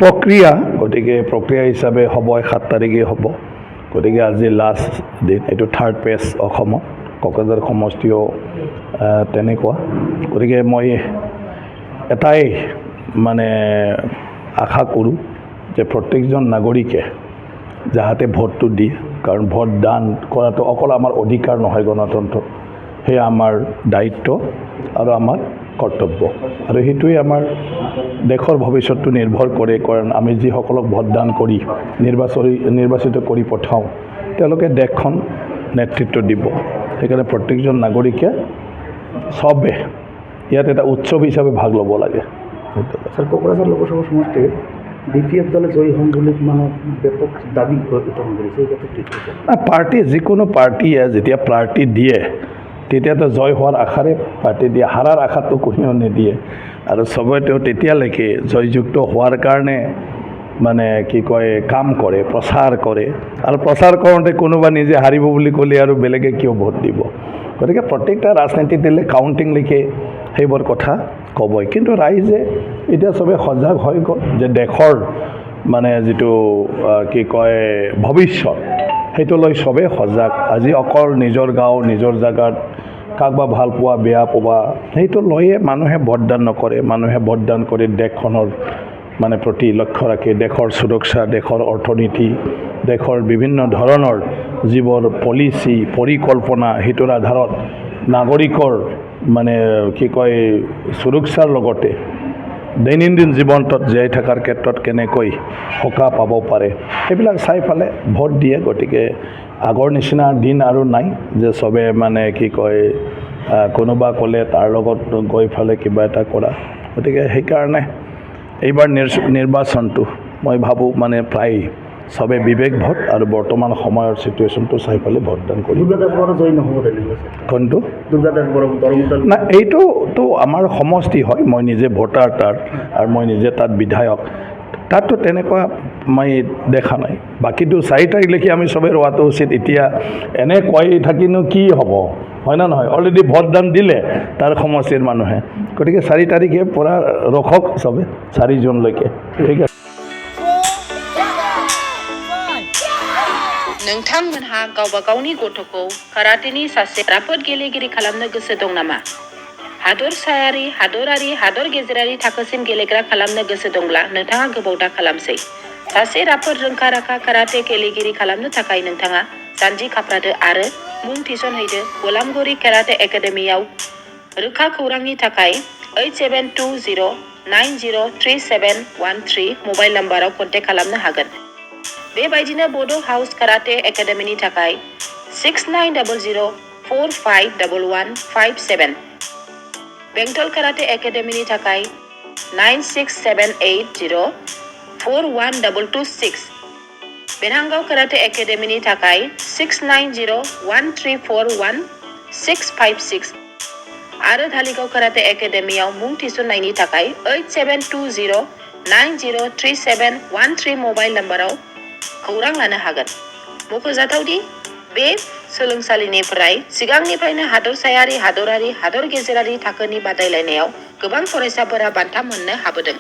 প্ৰক্ৰিয়া গতিকে প্ৰক্ৰিয়া হিচাপে হ'ব 7 তাৰিখে হ'ব গতিকে আজি লাষ্ট দিন এইটো থাৰ্ড পেজ অসমত কোকৰাঝাৰ সমষ্টিও তেনেকুৱা গতিকে মই এটাই মানে আশা কৰোঁ যে প্ৰত্যেকজন নাগৰিকে যাহাতে ভোটটো দিয়ে কাৰণ ভোট দান কৰাটো অকল আমাৰ অধিকাৰ নহয় গণতন্ত্ৰত সেয়া আমাৰ দায়িত্ব আৰু আমাৰ কৰ্তব্য আৰু সেইটোৱে আমাৰ দেশৰ ভৱিষ্যতটো নিৰ্ভৰ কৰে কাৰণ আমি যিসকলক ভোটদান কৰি নিৰ্বাচিত কৰি পঠাওঁ তেওঁলোকে দেশখন নেতৃত্ব দিব সেইকাৰণে প্ৰত্যেকজন নাগৰিকে সবে ইয়াত এটা উৎসৱ হিচাপে ভাগ ল'ব লাগে স্যার কোকরাঝার লোকসভা সমষ্টির বিপিএফ দলে জয়ী হম বলে মানে ব্যাপক দাবি উত্থাপন করেছে এই ক্ষেত্রে না পাৰ্টি যিকোনো পাৰ্টিয়ে যেতিয়া পাৰ্টি দিয়ে তেতিয়াতো জয় হোৱাৰ আশাৰে পাৰ্টি দিয়ে হাৰাৰ আশাটো কোনেও নিদিয়ে আৰু চবেতো তেতিয়ালৈকে জয়যুক্ত হোৱাৰ কাৰণে মানে কি কয় কাম কৰে প্ৰচাৰ কৰে আৰু প্ৰচাৰ কৰোঁতে কোনোবা নিজে হাৰিব বুলি ক'লে আৰু বেলেগে কিয় ভোট দিব গতিকে প্ৰত্যেকটা ৰাজনীতি দিলে কাউণ্টিং লিখে সেইবোৰ কথা ক'বই কিন্তু ৰাইজে এতিয়া চবে সজাগ হৈ গ'ল যে দেশৰ মানে যিটো কি কয় ভৱিষ্যত সেইটো লৈ চবেই সজাগ আজি অকল নিজৰ গাঁও নিজৰ জাগাত কাকবা ভাল পোৱা বেয়া পোৱা সেইটো লৈয়ে মানুহে ভোটদান নকৰে মানুহে ভোটদান কৰি দেশখনৰ মানে প্ৰতি লক্ষ্য ৰাখে দেশৰ সুৰক্ষা দেশৰ অৰ্থনীতি দেশৰ বিভিন্ন ধৰণৰ যিবোৰ পলিচি পৰিকল্পনা সেইটোৰ আধাৰত নাগৰিকৰ মানে কি কয় সুৰক্ষাৰ লগতে দৈনন্দিন জীৱনটোত জীয়াই থকাৰ ক্ষেত্ৰত কেনেকৈ সকাহ পাব পাৰে সেইবিলাক চাই ফালে ভোট দিয়ে গতিকে আগৰ নিচিনা দিন আৰু নাই যে চবে মানে কি কয় কোনোবা ক'লে তাৰ লগত গৈ ফালে কিবা এটা কৰা গতিকে সেইকাৰণে এইবাৰ নিৰ্বাচনটো মই ভাবোঁ মানে প্ৰায় চবে বিবেক ভোট আৰু বৰ্তমান সময়ৰ চিটুৱেশ্যনটো চাই পেলাই ভোটদান কৰিব কোনটো না এইটোতো আমাৰ সমষ্টি হয় মই নিজে ভোটাৰ তাৰ আৰু মই নিজে তাত বিধায়ক তাততো তেনেকুৱা মই দেখা নাই বাকীটো 4 তাৰিখলৈকে আমি চবে ৰোৱাটো উচিত এতিয়া এনে কৈ থাকিনো কি হ'ব হয় না নহয় অলৰেডি ভোটদান দিলে তাৰ সমষ্টিৰ মানুহে গতিকে 4 তাৰিখে পৰা ৰখক চবে 4 জুনলৈকে ঠিক আছে नोंथांमोनहा गावबा गावनि गथ'खौ काराटेनि सासे राफोद गेलेगिरि खालामनो गोसो दं नामा? हादरसायारि, हादरारि, हादर गेजेरारि थाखोसिम गेलेग्रा खालामनो गोसो दंब्ला नोंथाङा गोबाव दा खालामसै। सासे राफोद रोंखा-राखा काराटे गेलेगिरि खालामनो थाखाय नोंथाङा जानजि खाफ्रादो आरो मुं थिसनहैदो गलामगुरि काराटे एकाडेमियाव। रोखा खौरांनि थाखाय 8720903713 मबाइल नाम्बाराव कन्टेक्ट खालामनो हागोन। बेबायदिनो बड' हाउस काराटे एकाडेमिनि थाखाय 6900451157 बेंटल काराटे एकाडेमिनि थाखाय 9678041226 बेरहांगाव काराटे एकाडेमिनि थाखाय 6901341656 आरो धालिगाव काराटे एकाडेमियाव मुं थिसननायनि थाखाय 8720903713 मबाइल नाम्बाराव खौरां लानो हागोन। मख'जाथावदि बे सोलोंसालिनिफ्राय सिगांनिफ्रायनो हादरसायारि, हादरारि, हादर गेजेरारि थाखोनि बादायलायनायाव गोबां फरायसाफोरा बान्था मोननो हाबोदों।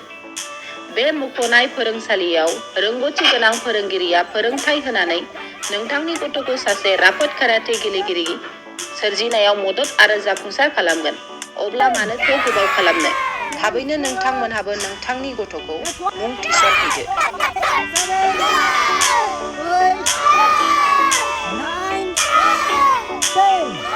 बे मुंख'नाय फोरोंसालियाव रोंग'थि गोनां फोरोंगिरिया फोरोंथाय होनानै नोंथांनि गथ'खौ सासे राफोद काराटे गेलेगिरि सोरजिनायाव मदद आरो जाफुंसार खालामगोन। अब्ला मानोथो गोबाव खालामनो? थाबैनो नोंथांमोनहाबो नोंथांनि गथ'खौ मुं थिसनहैदो। 9, 10